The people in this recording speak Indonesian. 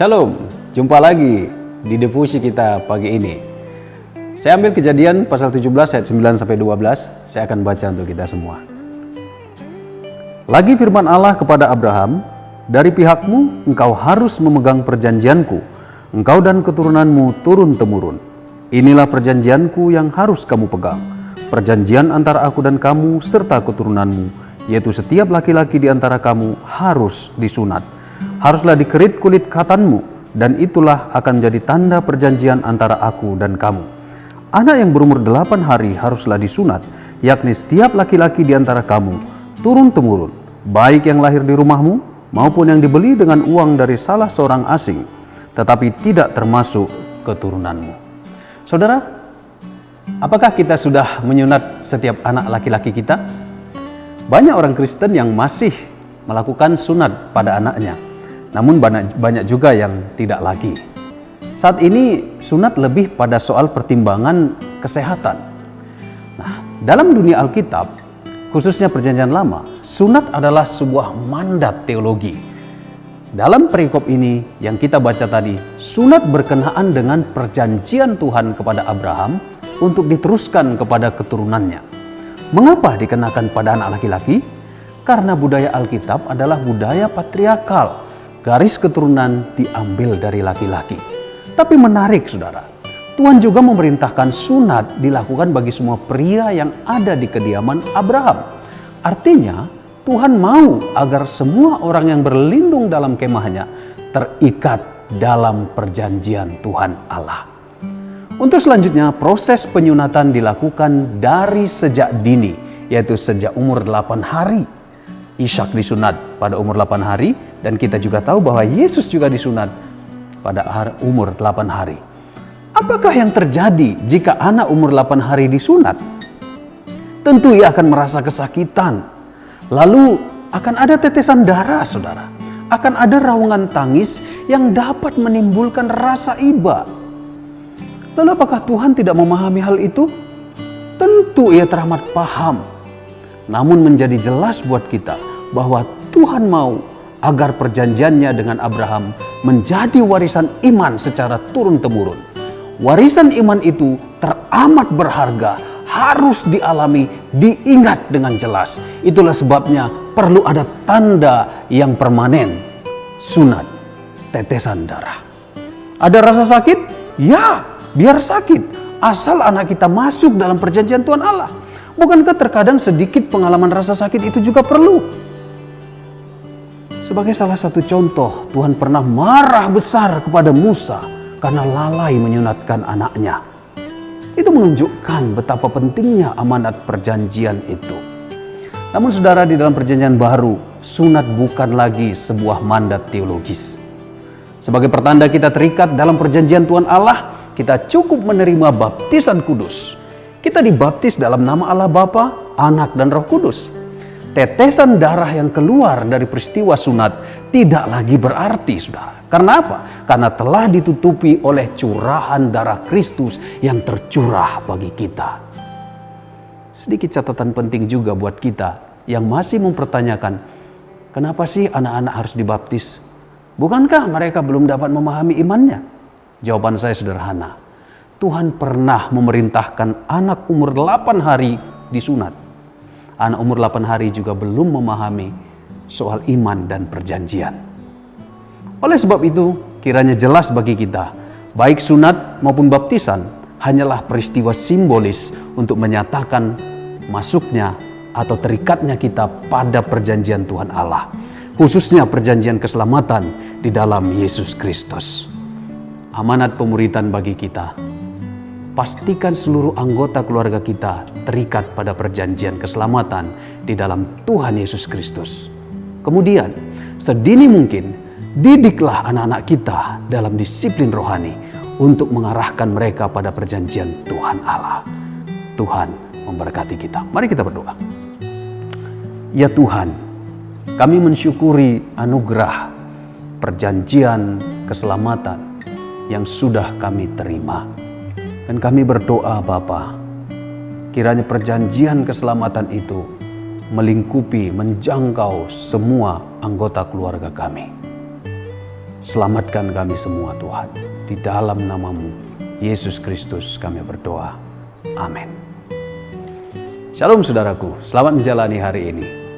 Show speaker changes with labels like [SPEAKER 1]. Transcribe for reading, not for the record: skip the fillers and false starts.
[SPEAKER 1] Shalom, jumpa lagi di devosi kita pagi ini. Saya ambil Kejadian pasal 17 ayat 9-12, saya akan baca untuk kita semua. Lagi firman Allah kepada Abraham, dari pihakmu engkau harus memegang perjanjianku, engkau dan keturunanmu turun-temurun. Inilah perjanjianku yang harus kamu pegang, perjanjian antara aku dan kamu serta keturunanmu, yaitu setiap laki-laki di antara kamu harus disunat. Haruslah dikerit kulit khatanmu, dan itulah akan menjadi tanda perjanjian antara aku dan kamu. Anak yang berumur 8 hari haruslah disunat, yakni setiap laki-laki di antara kamu, turun-temurun, baik yang lahir di rumahmu, maupun yang dibeli dengan uang dari salah seorang asing, tetapi tidak termasuk keturunanmu. Saudara, apakah kita sudah menyunat setiap anak laki-laki kita? Banyak orang Kristen yang masih melakukan sunat pada anaknya. Namun banyak juga yang tidak lagi. Saat ini sunat lebih pada soal pertimbangan kesehatan. Nah, dalam dunia Alkitab, khususnya Perjanjian Lama, sunat adalah sebuah mandat teologi. Dalam perikop ini yang kita baca tadi, sunat berkenaan dengan perjanjian Tuhan kepada Abraham untuk diteruskan kepada keturunannya. Mengapa dikenakan pada anak laki-laki? Karena budaya Alkitab adalah budaya patriarkal. Garis keturunan diambil dari laki-laki. Tapi menarik, saudara, Tuhan juga memerintahkan sunat dilakukan bagi semua pria yang ada di kediaman Abraham. Artinya, Tuhan mau agar semua orang yang berlindung dalam kemahnya terikat dalam perjanjian Tuhan Allah. Untuk selanjutnya, proses penyunatan dilakukan dari sejak dini, yaitu sejak umur 8 hari. Ishak disunat pada umur 8 hari, dan kita juga tahu bahwa Yesus juga disunat pada umur 8 hari. Apakah yang terjadi jika anak umur 8 hari disunat? Tentu ia akan merasa kesakitan. Lalu akan ada tetesan darah, saudara. Akan ada raungan tangis yang dapat menimbulkan rasa iba. Lalu apakah Tuhan tidak memahami hal itu? Tentu ia teramat paham. Namun menjadi jelas buat kita bahwa Tuhan mau agar perjanjiannya dengan Abraham menjadi warisan iman secara turun-temurun. Warisan iman itu teramat berharga, harus dialami, diingat dengan jelas. Itulah sebabnya perlu ada tanda yang permanen, sunat, tetesan darah. Ada rasa sakit? Ya, biar sakit, asal anak kita masuk dalam perjanjian Tuhan Allah. Bukankah terkadang sedikit pengalaman rasa sakit itu juga perlu? Sebagai salah satu contoh, Tuhan pernah marah besar kepada Musa karena lalai menyunatkan anaknya. Itu menunjukkan betapa pentingnya amanat perjanjian itu. Namun saudara, di dalam perjanjian baru, sunat bukan lagi sebuah mandat teologis. Sebagai pertanda kita terikat dalam perjanjian Tuhan Allah, kita cukup menerima baptisan kudus. Kita dibaptis dalam nama Allah Bapa, Anak, dan Roh Kudus. Tetesan darah yang keluar dari peristiwa sunat tidak lagi berarti, saudara. Karena apa? Karena telah ditutupi oleh curahan darah Kristus yang tercurah bagi kita. Sedikit catatan penting juga buat kita yang masih mempertanyakan, kenapa sih anak-anak harus dibaptis? Bukankah mereka belum dapat memahami imannya? Jawaban saya sederhana. Tuhan pernah memerintahkan anak umur 8 hari disunat. Anak umur 8 hari juga belum memahami soal iman dan perjanjian. Oleh sebab itu, kiranya jelas bagi kita, baik sunat maupun baptisan hanyalah peristiwa simbolis untuk menyatakan masuknya atau terikatnya kita pada perjanjian Tuhan Allah, khususnya perjanjian keselamatan di dalam Yesus Kristus. Amanat pemuritan bagi kita, pastikan seluruh anggota keluarga kita terikat pada perjanjian keselamatan di dalam Tuhan Yesus Kristus. Kemudian, sedini mungkin, didiklah anak-anak kita dalam disiplin rohani untuk mengarahkan mereka pada perjanjian Tuhan Allah. Tuhan memberkati kita. Mari kita berdoa. Ya Tuhan, kami mensyukuri anugerah perjanjian keselamatan yang sudah kami terima. Dan kami berdoa Bapa, kiranya perjanjian keselamatan itu melingkupi, menjangkau semua anggota keluarga kami. Selamatkan kami semua Tuhan. Di dalam nama-Mu, Yesus Kristus kami berdoa. Amin. Shalom saudaraku, selamat menjalani hari ini.